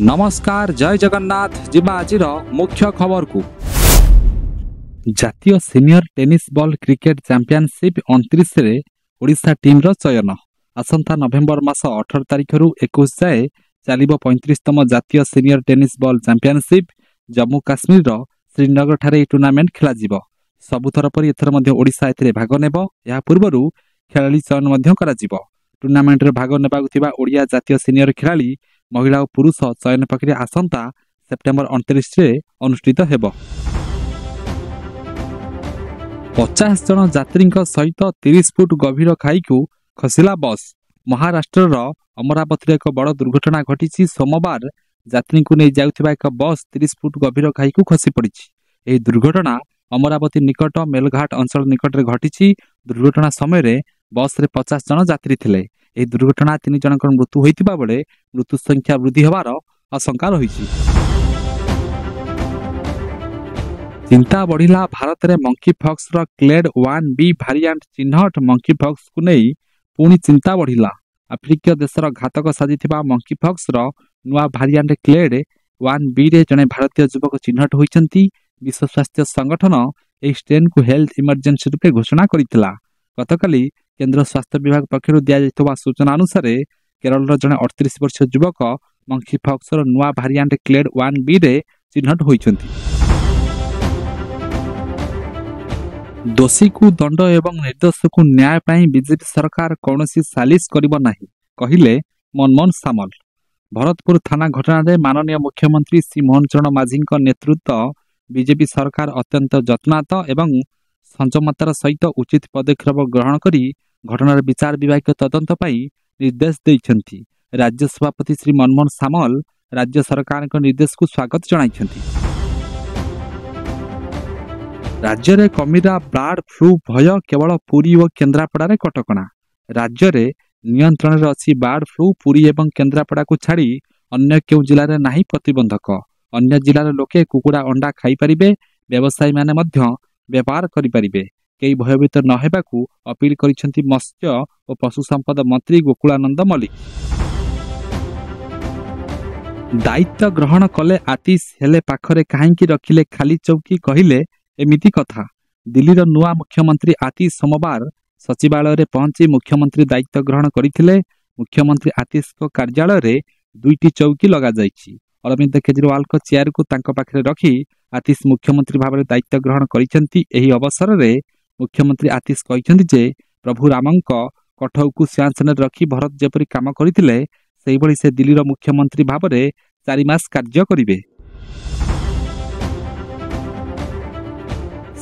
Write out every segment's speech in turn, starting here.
नमस्कार जय जगन्नाथ जिबा आजिर मुख्य खबर को जातीय senior tennis ball cricket championship 29 रे ओडिशा टीम रो चयन आसंता नवेम्बर मास 18 तारिख रु 21 जाए चलिबो 35तम जातीय senior tennis ball championship Jammu Kashmir रो श्रीनगर ठारे टूर्नामेंट खेला जिवो। सबुथर परि एथर मध्ये ओडिशा एथिरे भाग नेबो। या पूर्वरु खेलाड़ी चयन मध्ये करा जिवो। टूर्नामेंट रे भाग नेबाकु थिबा ओडिया जातीय सीनियर खेलाड़ी महिला और पुरुष चयन प्रक्रिया आसंता सेप्टेम्बर 29 रे अनुष्ठित हेबो। 50 जन यात्री सहित 30 फुट गभीर खाई को खसिला बस। महाराष्ट्र अमरावती एक बड़ दुर्घटना घटी। सोमवार यात्री को नहीं जाउथिबा एक बस 30 फुट गभीर खाई को खसी पड़ी। यह दुर्घटना अमरावती निकट मेलघाट अंचल निकट में घटी। दुर्घटना समय बस रे 50 जन यात्री थिले। यह दुर्घटना 3 जनकर मृत्यु होइतिबा बेले मृत्यु संख्या वृद्धि होबार आशंका रही। चिंता बढ़िला भारत में मंकी पॉक्स रो क्लेड 1B भारिएंट चिन्हट मंकी पॉक्स को नहीं पुणी चिंता बढ़िला। आफ्रिकीय देशर घातक साजिथिबा मंकी पॉक्स रो नुआ भारिएंट क्लेड 1B रे जने भारतीय युवक चिन्हट होइचंती। विश्व स्वास्थ्य संगठन एही स्ट्रेन को हेल्थ इमरजेंसी रूपे घोषणा करितला। गतकाली केंद्र स्वास्थ्य विभाग पक्षर दिया सूचना अनुसार केरल जड़े 38 वर्ष युवक मंकी पॉक्स नुआ भारिएंट क्लेड 1B रे चिन्हट होइचंती। दोषी को दंड एवं निर्दोष को न्याय पाई बीजेपी सरकार कौनसी सालिश करिब नाही कहिले मनमोहन सामल। भरतपुर थाना घटना रे माननीय मुख्यमंत्री श्री मोहन चरण माझी नेतृत्व बीजेपी सरकार अत्यंत जत्नात एवं संयमतार सहित उचित पदक्षेप ग्रहण करी घटनार विचार विभाग तदंत पाई निर्देश देइछंती। राज्य सभापति श्री मनमोहन सामल राज्य सरकार निर्देश को स्वागत जणाइछंती। राज्य रे कमिरा बर्ड फ्लू भय केवल पुरी और केन्द्रापड़ा कटकणा। राज्य रे नियंत्रण रे अछि बर्ड फ्लू। पुरी एवं केन्द्रापड़ा को छाड़ी अन्य केउ जिला रे नाही प्रतिबंधक। अन्य जिलार लोके कुकुड़ा अंडा खाई परिबे। व्यवसायी माने मध्य व्यापार करि परिबे। केई भयभीत न हेबाकू अपील करिसेंती मत्स्य और पशु संपद मंत्री गोकुलानंद मल्लिक। दायित्व ग्रहण कले आतिश हेले पाखरे काहेकि रखिले खाली चौकी कहिले एमिति कथा। दिल्लीर नुआ मुख्यमंत्री आतिश सोमवार सचिवालय रे पहुंची मुख्यमंत्री दायित्व ग्रहण करथिले। मुख्यमंत्री आतिश को कार्यालय रे 2टी चौकी लगा जाइछि। अरविंद केजरीवाल को चेयर को तांको पाखरे रखी आतिश मुख्यमंत्री भाव में दायित्व ग्रहण करिसेंती। एही अवसर रे मुख्यमंत्री आतिश कहिसेंती जे प्रभु रामंक कठौ को सिंहासन रखी भरत जेपरी काम करथिले सेही भली से दिल्लीर मुख्यमंत्री भाव में 4 मास कार्य करिवे।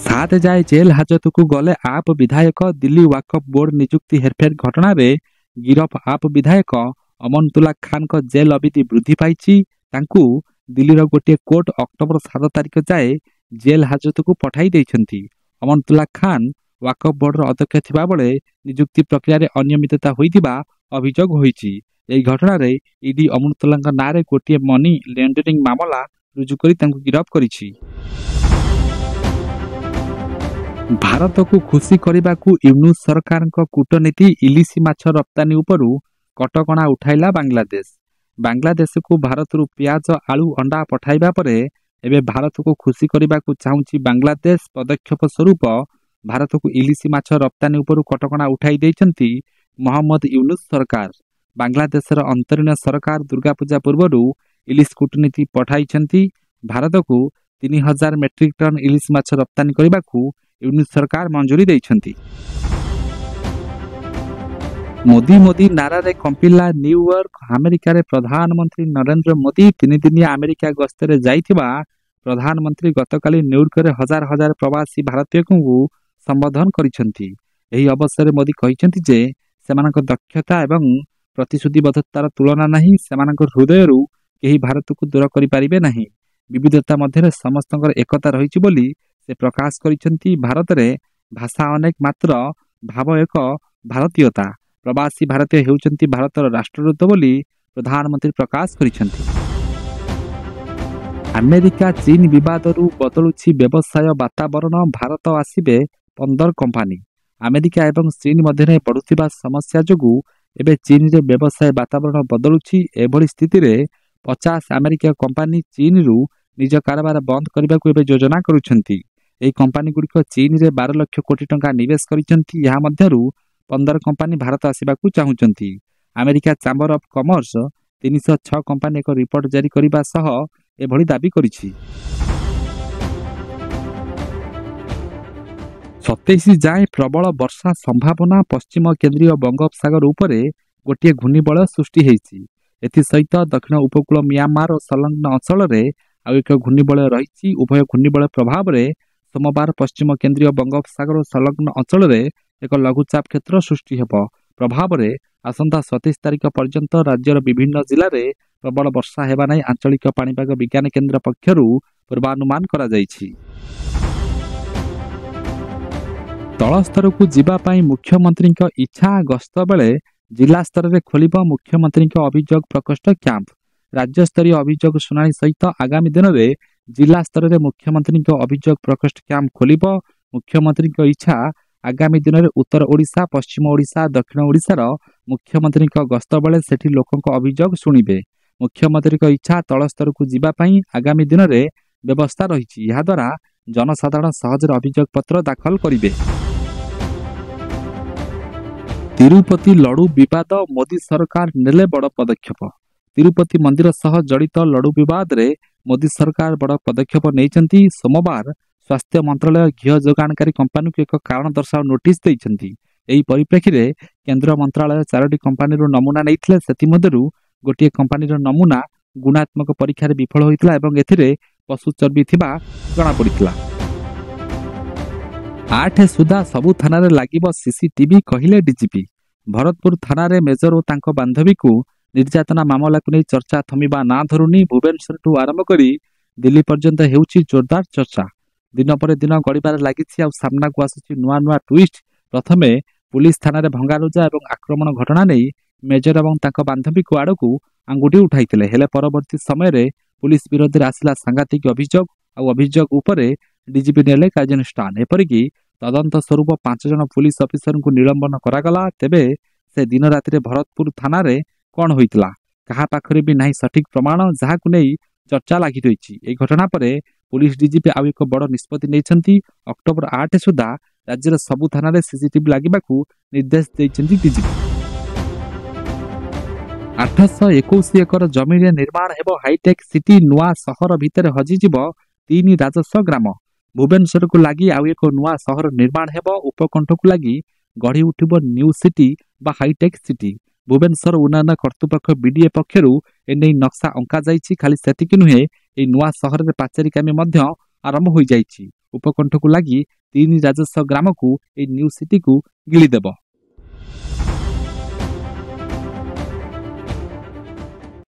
7 जाए जेल हाजत को गले आप विधायक। दिल्ली वक्फ बोर्ड नियुक्ति हेरफेर घटना रे गिरफ आप विधायक अमनतुल्ला खान को जेल अवधि वृद्धि पाई। तांकू दिल्लीर गोटे कोर्ट अक्टोबर 7 तारिख जाए जेल हाजत को पठाई देइछंती। अमनतुल्ला खान वक्फ बोर्ड अध्यक्ष थिबा बेले नियुक्ति प्रक्रिया रे अनियमितता होइतिबा अभियोग होईची। एही घटना रे ईडी अमनतुल्ला नारे गोटे मनी लॉन्ड्रिंग मामला रुजु करी तांकू गिरफ करिछि। भारत को खुशी करने को यूनुस सरकार कूटनीति इलिशी माछ रप्तानी उपरू कटकणा उठाइला बांग्लादेश। बांग्लादेश को भारत रु प्याज आलू अंडा पठाइबा परे एबे भारत को खुशी करने को चाहूँची बांग्लादेश। पदक्षेप स्वरूप भारत को इलिशी माछ रप्तानी उपरू कटकणा उठाई देइछंती मोहम्मद यूनुस सरकार। बांग्लादेशर अंतरीण सरकार दुर्गा पूजा पूर्वरु इलिश कूटनीति पठाइछंती। भारत को 3000 मेट्रिक टन इलिश माछ रप्तानी करने को यूनुस सरकार मंजूरी देइछंती। मोदी मोदी नारा रे कंपिला न्यूयॉर्क। अमेरिका रे प्रधानमंत्री नरेंद्र मोदी 3 दिनिया अमेरिका गस्तर जाइथिबा प्रधानमंत्री गतकाली न्यूयॉर्क रे हजार हजार प्रवासी भारतीय को संबोधन करिसेंती। एही अवसर रे मोदी कहिसेंती जे सेमानक दक्षता एवं प्रतिश्रुतिबद्धतार तुलना नहीं। सेमानक हृदयरू केही भारत को दूर करि पारिबे नहीं। विविधता मध्य समस्तଙ୍କର एकता रहिछि बोली से प्रकाश करिसेंती। भारत रे भाषा अनेक मात्र भाव एक भारतीयता। प्रवासी भारतीय हेउचंती भारतर राष्ट्रदूत बोली प्रधानमंत्री प्रकाश करिसेंती। अमेरिका चीन विवादरू बदलुछि व्यवसाय वातावरण। भारत आसिबे 15 कंपानी। अमेरिका एवं चीन मध्य बढ़ुथिबा समस्या जोगु एबे चीन रे व्यवसाय वातावरण बदलुछि। एभली स्थिति रे 50 ଆମେରିକୀୟ କମ୍ପାନୀ ଚୀନରୁ ନିଜ କାରବାର ବନ୍ଦ କରିବାକୁ ଏବେ ଯୋଜନା କରୁଛନ୍ତି। ଏହି କମ୍ପାନୀଗୁଡ଼ିକ ଚୀନରେ 12 ଲକ୍ଷ କୋଟି ଟଙ୍କା ନିବେଶ କରିଛନ୍ତି। ଏହା ମଧ୍ୟରୁ 15 କମ୍ପାନୀ ଭାରତ ଆସିବାକୁ ଚାହୁଁଛନ୍ତି। America chamber of commerce 306 company ଏକ ରିପୋର୍ଟ ଜାରି କରିବା ସହ ଏଭଳି ଦାବି କରିଛି। 27 ଯାଏଁ ପ୍ରବଳ ବର୍ଷା ସମ୍ଭାବନା। ପଶ୍ଚିମ କେନ୍ଦ୍ରୀୟ ବଙ୍ଗୋପସାଗର ଉପରେ ଗୋଟିଏ ଘୂର୍ଣ୍ଣିବଳୟ ସୃଷ୍ଟି ହୋଇଛି। ଏଥିସହିତ ଦକ୍ଷିଣ ଉପକୂଳ ମିଆଁମାର ଓ ସଂଲଗ୍ନ ଅଞ୍ଚଳରେ ଆଉ ଏକ ଘୂର୍ଣ୍ଣିବଳୟ ରହିଛି। ଉଭୟ ଘୂର୍ଣ୍ଣିବଳୟ ପ୍ରଭାବରେ ସୋମବାର ପଶ୍ଚିମ କେନ୍ଦ୍ରୀୟ ବଙ୍ଗୋପସାଗର ଓ ସଂଲଗ୍ନ ଅଞ୍ଚଳରେ ଏକ ଲଘୁଚାପ କ୍ଷେତ୍ର ସୃଷ୍ଟି ହେବ। ପ୍ରଭାବରେ ଆସନ୍ତା 27 ତାରିଖ ପର୍ଯ୍ୟନ୍ତ ରାଜ୍ୟର ବିଭିନ୍ନ ଜିଲ୍ଲାରେ ପ୍ରବଳ ବର୍ଷା ହେବା ନେଇ ଆଞ୍ଚଳିକ ପାଣିପାଗ ବିଜ୍ଞାନ କେନ୍ଦ୍ର ପକ୍ଷରୁ ପୂର୍ବାନୁମାନ କରାଯାଇଛି। ତଳସ୍ତରକୁ ଯିବା ପାଇଁ ମୁଖ୍ୟମନ୍ତ୍ରୀଙ୍କ ଇଚ୍ଛା। ଗସ୍ତ ବେଳେ ଜିଲ୍ଲା ସ୍ତରରେ ଖୋଲିବ ମୁଖ୍ୟମନ୍ତ୍ରୀଙ୍କ ଅଭିଯୋଗ ପ୍ରକୋଷ୍ଠ କ୍ୟାମ୍ପ। ରାଜ୍ୟସ୍ତରୀୟ ଅଭିଯୋଗ ଶୁଣାଣି ସହିତ ଆଗାମୀ ଦିନରେ ଜିଲ୍ଲା ସ୍ତରରେ ମୁଖ୍ୟମନ୍ତ୍ରୀଙ୍କ ଅଭିଯୋଗ ପ୍ରକୋଷ୍ଠ କ୍ୟାମ୍ପ ଖୋଲିବ। ମୁଖ୍ୟମନ୍ତ୍ରୀଙ୍କ ଇଚ୍ଛା, ଆଗାମୀ ଦିନରେ ଉତ୍ତର ଓଡ଼ିଶା, ପଶ୍ଚିମ ଓଡ଼ିଶା, ଦକ୍ଷିଣ ଓଡ଼ିଶାର ମୁଖ୍ୟମନ୍ତ୍ରୀଙ୍କ ଗସ୍ତ ବେଳେ ସେଠି ଲୋକଙ୍କ ଅଭିଯୋଗ ଶୁଣିବେ। ମୁଖ୍ୟମନ୍ତ୍ରୀଙ୍କ ଇଚ୍ଛା, ତଳସ୍ତରକୁ ଯିବା ପାଇଁ ଆଗାମୀ ଦିନରେ ବ୍ୟବସ୍ଥା ରହିଛି। ଏହାଦ୍ୱାରା ଜନସାଧାରଣ ସହଜରେ ଅଭିଯୋଗ ପତ୍ର ଦାଖଲ କରିବେ। ତିରୁପତି ଲଡୁ ବିବାଦ, ମୋଦି ସରକାର ନେଲେ ବଡ଼ ପଦକ୍ଷେପ। ତିରୁପତି ମନ୍ଦିର ସହ ଜଡ଼ିତ ଲଡୁ ବିବାଦରେ ମୋଦି ସରକାର ବଡ଼ ପଦକ୍ଷେପ ନେଇଛନ୍ତି। ସୋମବାର ସ୍ୱାସ୍ଥ୍ୟ ମନ୍ତ୍ରାଳୟ ଘିଅ ଯୋଗାଣକାରୀ କମ୍ପାନୀକୁ ଏକ କାରଣ ଦର୍ଶାଅ ନୋଟିସ୍ ଦେଇଛନ୍ତି। ଏହି ପରିପ୍ରେକ୍ଷୀରେ କେନ୍ଦ୍ର ମନ୍ତ୍ରାଳୟ 4ଟି କମ୍ପାନୀରୁ ନମୁନା ନେଇଥିଲେ। ସେଥିମଧ୍ୟରୁ ଗୋଟିଏ କମ୍ପାନୀର ନମୁନା ଗୁଣାତ୍ମକ ପରୀକ୍ଷାରେ ବିଫଳ ହୋଇଥିଲା ଏବଂ ଏଥିରେ ପଶୁ ଚର୍ବି ଥିବା ଜଣାପଡ଼ିଥିଲା। 8 ସୁଦ୍ଧା ସବୁ ଥାନାରେ ଲାଗିବ ସିସିଟିଭି, କହିଲେ ଡିଜିପି। ଭରତପୁର ଥାନାରେ ମେଜର ଓ ତାଙ୍କ ବାନ୍ଧବୀକୁ ନିର୍ଯାତନା ମାମଲାକୁ ନେଇ ଚର୍ଚ୍ଚା ଥମିବା ନାଁ ଧରୁନି। ଭୁବନେଶ୍ୱରଠୁ ଆରମ୍ଭ କରି ଦିଲ୍ଲୀ ପର୍ଯ୍ୟନ୍ତ ହେଉଛି ଜୋରଦାର ଚର୍ଚ୍ଚା। ଦିନ ପରେ ଦିନ ଗଡ଼ିବାରେ ଲାଗିଛି ଆଉ ସାମ୍ନାକୁ ଆସୁଛି ନୂଆ ନୂଆ ଟୁଇଷ୍ଟ। ପ୍ରଥମେ ପୁଲିସ ଥାନାରେ ଭଙ୍ଗାରୁଜା ଏବଂ ଆକ୍ରମଣ ଘଟଣା ନେଇ ମେଜର ଏବଂ ତାଙ୍କ ବାନ୍ଧବୀକୁ ଆଡ଼କୁ ଆଙ୍ଗୁଠି ଉଠାଇଥିଲେ। ହେଲେ ପରବର୍ତ୍ତୀ ସମୟରେ ପୁଲିସ ବିରୋଧରେ ଆସିଲା ସାଂଘାତିକ ଅଭିଯୋଗ ଆଉ ଅଭିଯୋଗ ଉପରେ ଡିଜିପି ନେଲେ କାର୍ଯ୍ୟାନୁଷ୍ଠାନ। ଏପରିକି ତଦନ୍ତ ସ୍ୱରୂପ 5 ଜଣ ପୁଲିସ ଅଫିସରଙ୍କୁ ନିଲମ୍ବନ କରାଗଲା। ତେବେ ସେ ଦିନ ରାତିରେ ଭରତପୁର ଥାନାରେ କ'ଣ ହୋଇଥିଲା, କାହା ପାଖରେ ବି ନାହିଁ ସଠିକ ପ୍ରମାଣ, ଯାହାକୁ ନେଇ ଚର୍ଚ୍ଚା ଲାଗି ରହିଛି। ଏହି ଘଟଣା ପରେ ପୁଲିସ ଡିଜିପି ଆଉ ଏକ ବଡ଼ ନିଷ୍ପତ୍ତି ନେଇଛନ୍ତି। ଅକ୍ଟୋବର 8 ସୁଦ୍ଧା ରାଜ୍ୟର ସବୁ ଥାନାରେ ସିସିଟିଭି ଲାଗିବାକୁ ନିର୍ଦ୍ଦେଶ ଦେଇଛନ୍ତି ଡିଜିପି। 821 ଏକର ଜମିରେ ନିର୍ମାଣ ହେବ ହାଇଟେକ୍ ସିଟି। ନୂଆ ସହର ଭିତରେ ହଜିଯିବ 3 ରାଜସ୍ୱ ଗ୍ରାମ। ଭୁବନେଶ୍ୱରକୁ ଲାଗି ଆଉ ଏକ ନୂଆ ସହର ନିର୍ମାଣ ହେବ। ଉପକଣ୍ଠକୁ ଲାଗି ଗଢ଼ି ଉଠିବ ନ୍ୟୁ ସିଟି ବା ହାଇଟେକ୍ ସିଟି। ଭୁବନେଶ୍ୱର ଉନ୍ନୟନ କର୍ତ୍ତୃପକ୍ଷ ବିଡିଏ ପକ୍ଷରୁ ଏନେଇ ନକ୍ସା ଅଙ୍କାଯାଇଛି। ଖାଲି ସେତିକି ନୁହେଁ, ଏହି ନୂଆ ସହରରେ ପାଚେରୀ କାମ ମଧ୍ୟ ଆରମ୍ଭ ହୋଇଯାଇଛି। ଉପକଣ୍ଠକୁ ଲାଗି 3 ରାଜସ୍ୱ ଗ୍ରାମକୁ ଏହି ନ୍ୟୁ ସିଟିକୁ ଗିଳିଦେବ।